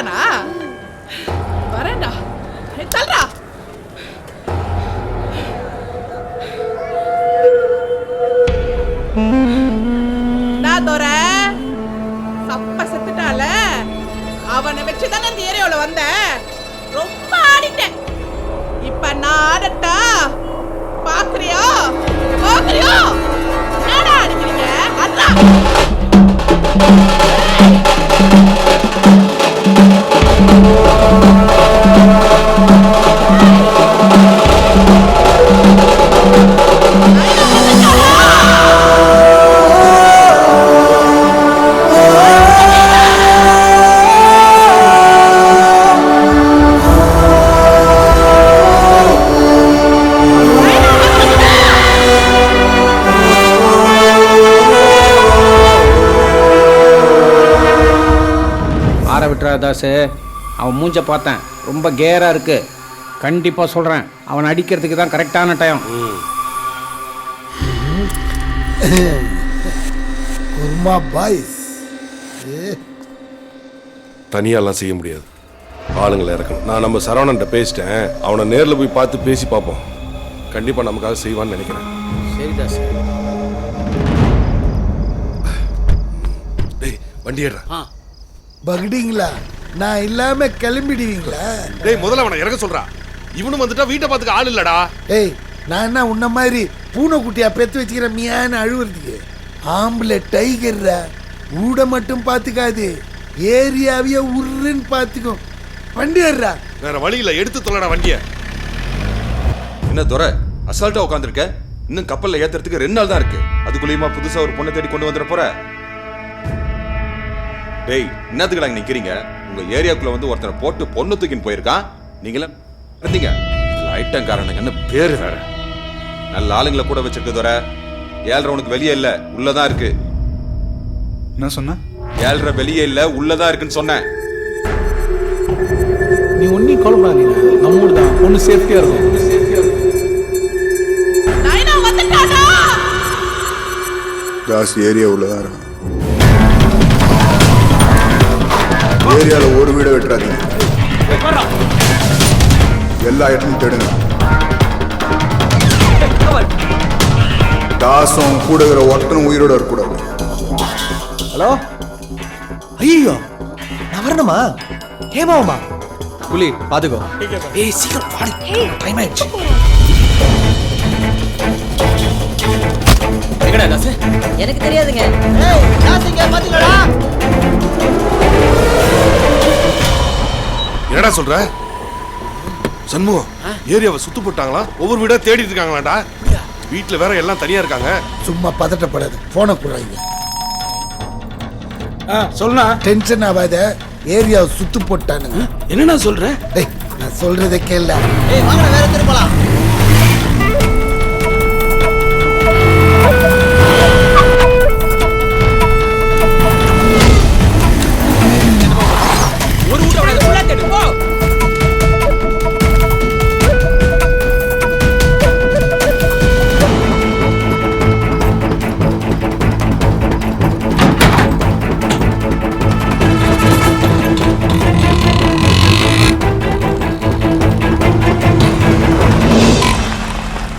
வந்துட்டானா? வரேன்டா, தல்றா. நான் தோற சப்ப செத்துட்டால, அவனை வச்சுதானே இந்த ஏரியாவில் வந்த. ரொம்ப ஆடிட்டேன். இப்ப நான் ஆடட்டா? பாக்குறியா பாக்குறியா? என்னடா அடிக்கிறீங்க? அண்ணா தாசு, அவன் மூஞ்ச பார்த்தேன், ரொம்ப கேரா இருக்கு. கண்டிப்பா சொல்றேன், அவன் அடிக்கிறதுக்கு தான் கரெக்டான டைம். குர்மா பாய்ஸ் தனியாலாம் செய்ய முடியாது, ஆளுங்களை இறக்கணும். நான் நம்ம சரவணன்ட்ட பேசிட்டேன், அவனை நேரில் போய் பார்த்து பேசி பார்ப்போம். கண்டிப்பா நமக்காக செய்வான்னு நினைக்கிறேன். சரி தாசு. டேய் வண்டி ஏறா. பகடிங்களா? நான் இல்லாம கிளம்பிடுவீங்களா? டேய் முதல்ல அவனை இறக்க சொல்றா. இவனும் வந்துட்டா வீட்டை பார்த்துக்க ஆள் இல்லடா. ஏய், நான் என்ன உன்ன மாதிரி பூனை குட்டியா பெத்து வச்சுக்கிற மியான்னு அழுவுறதுக்கு? ஆம்பளை டைகர்ரா, ஊட மட்டும் பாத்துக்காது, ஏரியாவையே உருன்னு பாத்துக்கும். வண்டி ஏறா. வேற வழி இல்ல, எடுத்து தொலைடா வண்டிய. என்ன துரை அசால்ட்டா உட்காந்துருக்க? இன்னும் கப்பல்ல ஏத்துறதுக்கு 2 நாள் தான் இருக்கு. அதுக்குள்ளேயுமா புதுசா ஒரு பொண்ணை தேடி கொண்டு வந்துட போற? டேய் என்னத்துக்கு அங்க நிக்கிறீங்க? உங்க ஏரியாக்குள்ள வந்து ஒருத்தரை போட்டு பொண்ணு தூக்கின்னு போயிருக்கான். நீங்களே இருந்தீங்க ஐட்டங்காரனுங்கன்னு பேரு வேற. நல்ல ஆளுங்களை கூட வச்சிருக்க துரை. 7:30 உனக்கு வெளியே இல்ல, உள்ளதான் இருக்கு. என்ன சொன்ன? 7:30 வெளியே இல்ல, உள்ளதான் இருக்குன்னு சொன்னேன். நீ ஒன்னும் கவலைப்படாதீங்க, நம்ம ஊர் தான், பொண்ணு சேஃப்டியா இருக்கும். தாஸ் ஏரியா உள்ளதான் இருக்கும். ஏரியாவில் ஒரு வீடை வெட்டுறாதீங்க, எல்லா இடத்துலையும் தேடுங்க. தாசம் கூட இருக்கிற ஒருத்தனும் உயிரோட இருக்கக்கூடாது. ஹலோ, ஐயோ நான் வரணுமா? ஏமாவுமா புலி பாத்துக்கோ. ஏய் சீக்கிரம் பாடு, டைம் ஆயிடுச்சு. எங்கடா தாசு? எனக்கு தெரியாதுங்க. ஏய் தாசுங்க பாத்துக்கடா. என்னடா சொல்ற? சண்முகம், ஏரியாவை சுத்து போட்டாங்களா? ஒவ்வொரு வீடா தேடிட்டு இருக்காங்களாடா. வீட்டுல வேற எல்லாம் தனியா இருக்காங்க. சும்மா பதட்டப்படாது, போனை குடுறாங்க. சொல்லுண்ணா. டென்ஷன் ஆகாத, ஏரியாவை சுத்து போட்டானுங்க. என்னண்ணா சொல்ற? டேய் நான் சொல்றதை கேள. ஏய் வாங்கடா, வேற திரும்பலாம். ஒரு ஊட்ட விடாத, ஃபுல்லா தேடு போ.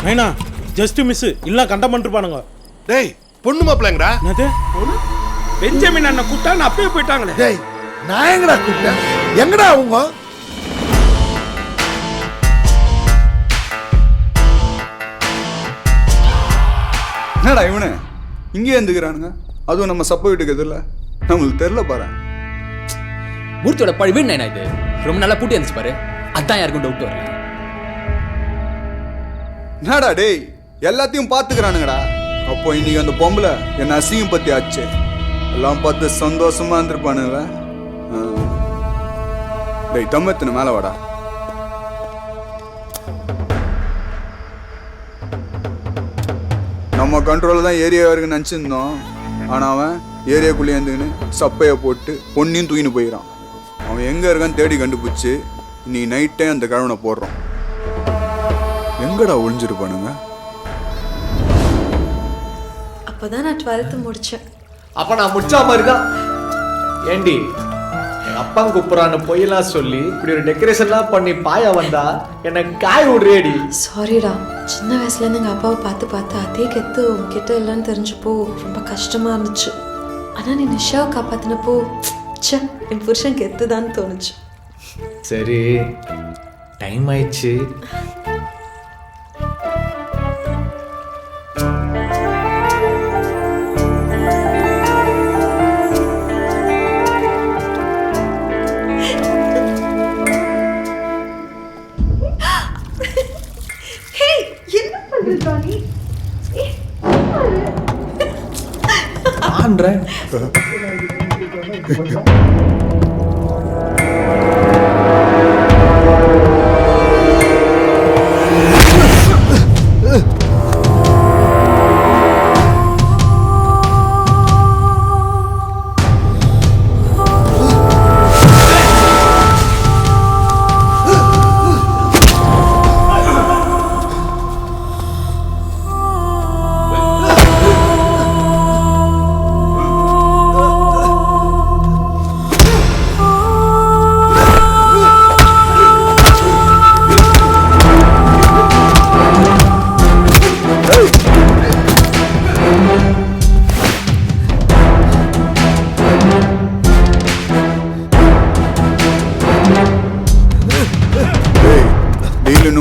நைனா ஜஸ்ட் மிஸ், இல்ல கண்டம் பண்ணிருப்பானுங்க. டேய் பொண்ணு மாப்பிள்ளைங்கடா. என்னது? பெஞ்சமின் அண்ணன் கூப்பிட்டா நான் அப்பயே போயிட்டாங்களே. டேய் நான் எங்கடா கூப்பிட்டேன்? எங்கடா அவங்க? என்னடா இவனு இங்கே இருந்துக்கிறானுங்க? அதுவும் நம்ம சப்ப வீட்டுக்கு எதிரில். நம்மளுக்கு தெரியல பாரு. மூர்த்தியோட பழி நைனா இது ரொம்ப நல்லா பூட்டி இருந்துச்சு பாரு. அதான் யாருக்கும் டவுட் வரல. என்னடா டேய், எல்லாத்தையும் பார்த்துக்கிறானுங்கடா. அப்போ இன்னைக்கு அந்த பொம்பளை என்ன அசிங்கம் பத்தி ஆச்சு, எல்லாம் பார்த்து சந்தோஷமா இருந்திருப்பானுங்கள. டேய் தம்மத்தின மேல வாடா. நம்ம கண்ட்ரோல் தான் ஏரியா வரைக்கும் நினச்சிருந்தோம். ஆனால் அவன் ஏரியாக்குள்ளே இருந்துக்கின்னு சப்பையை போட்டு பொண்ணையும் தூக்கின்னு போயிடான். அவன் எங்கே இருக்கான்னு தேடி கண்டுபிடிச்சி நீ நைட்டே அந்த கிழவனை போடுறான். எங்கடா ஒளிஞ்சிருப்பானுங்க? அப்பதான் நான் 12th முடிச்சேன். அப்ப நான் முடிச்சா மாதிரி தான். ஏண்டி எங்க அப்பா கூப்பிடறான்னு பொய்யெல்லாம் சொல்லி இப்படி ஒரு டெக்கரேஷன்லாம் பண்ணி பாயா வந்தா என்ன காய் விடுறேடி. சாரிடா, சின்ன வயசுலேருந்து எங்கள் அப்பாவை பார்த்து அதே கெத்து உங்ககிட்ட இல்லைன்னு தெரிஞ்சப்போ ரொம்ப கஷ்டமாக இருந்துச்சு. ஆனால் நீ நிஷாவை காப்பாற்றினப்போ ச்சே என் புருஷன் கெத்து தான் தோணுச்சு. சரி, டைம் ஆயிடுச்சு.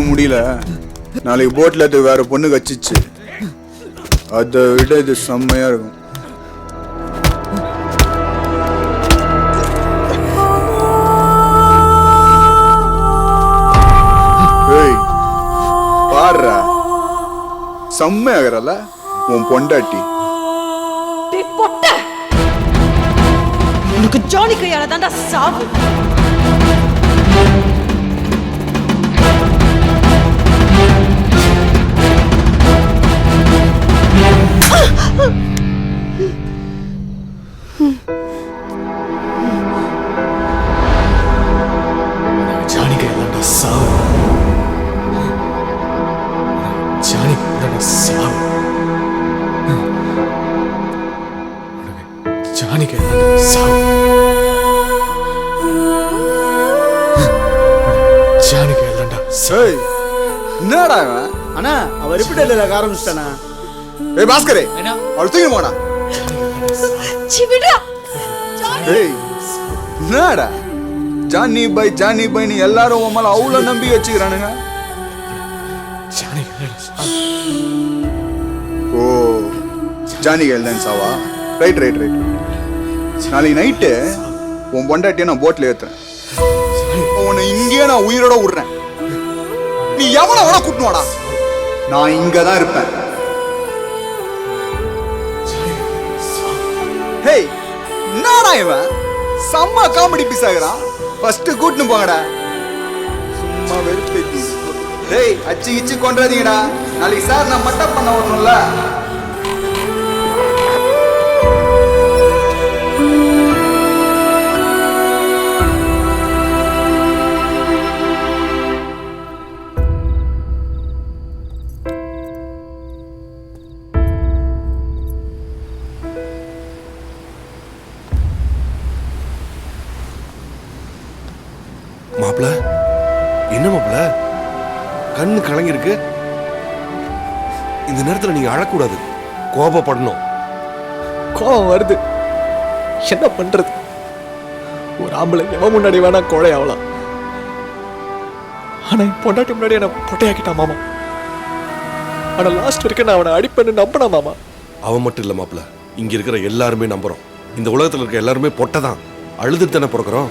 முடியல, நாளைக்கு போட்ல அது வேற பொண்ணு கச்சிச்சு, அதை விட இது செம்மையா இருக்கும். பாடுறா செம்மையாகிறல்ல உன் பொண்டாட்டி. உனக்கு ஜானி கையால தான்டா சாவு. என்னடா அண்ணா அவர் எப்படி ஆரம்பிச்சிட்டானா? ஏய் பாஸ்கரே, அவள் தூக்கி போனா. என்னடா ஜானி பாய் நீ எல்லாரும் உன் மேல அவ்வளவு நம்பி வச்சுக்கிறானுங்க. ஓ ஜானி கேள் தான் சாவா? ரைட். நாளைக்கு நைட்டு உன் பொண்டாட்டிய நான் போட்ல ஏத்துறேன், உன்னை இங்கேயே நான் உயிரோட விடுறேன். நீ எவன கூட்டுவாடா, நான் இங்கதான் இருப்பேன். ஹேய் என்னடா இவன் செம்ம காமெடி பீஸ் ஆகுறான். ஃபர்ஸ்ட் கூட்டுன்னு போங்கடா, சும்மா வெறுப்பேத்தி. டேய் அச்சு கிச்சு கொண்டாதீங்கடா, நாளைக்கு சார் நான் மட்டப் பண்ண வரணும்ல. மாப்பிள, என்ன மாப்பிள கண்ணு கலங்கிருக்கு? இந்த நேரத்துல நீங்க அழக்கூடாது, கோபப்படணும். கோபம் வருது, என்ன பண்றது? ஒரு ஆம்பளை எவன் முன்னாடி வேணா கோழை ஆகலாம், ஆனா பொண்டாட்டி முன்னாடி என்ன பொட்டையாக்கிட்டான் மாமா. ஆனா லாஸ்ட் வரைக்கும் நான் அவனை அடிப்பேன்னு நம்பினா மாமா. அவன் மட்டும் இல்ல மாப்பிள, இங்க இருக்கிற எல்லாருமே நம்புறோம். இந்த உலகத்துல இருக்க எல்லாருமே பொட்டை தான், அழுதுட்டு தானே பிறக்கிறோம்.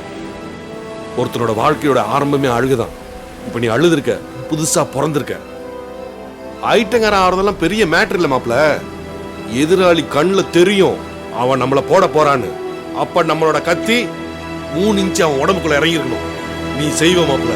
ஒருத்தனோட வாழ்க்கையோட ஆரம்பமே அழுகுதான். இப்ப நீ அழுது இருக்க, புதுசா பிறந்திருக்க. ஐட்டங்கார ஆறதெல்லாம் பெரிய மேட்டர் இல்ல மாப்பிள. எதிராளி கண்ணுல தெரியும் அவன் நம்மள போட போறான்னு. அப்ப நம்மளோட கத்தி 3 இன்ச்சு அவன் உடம்புக்குள்ள இறங்கிருக்கணும். நீ செய்வ மாப்பிள.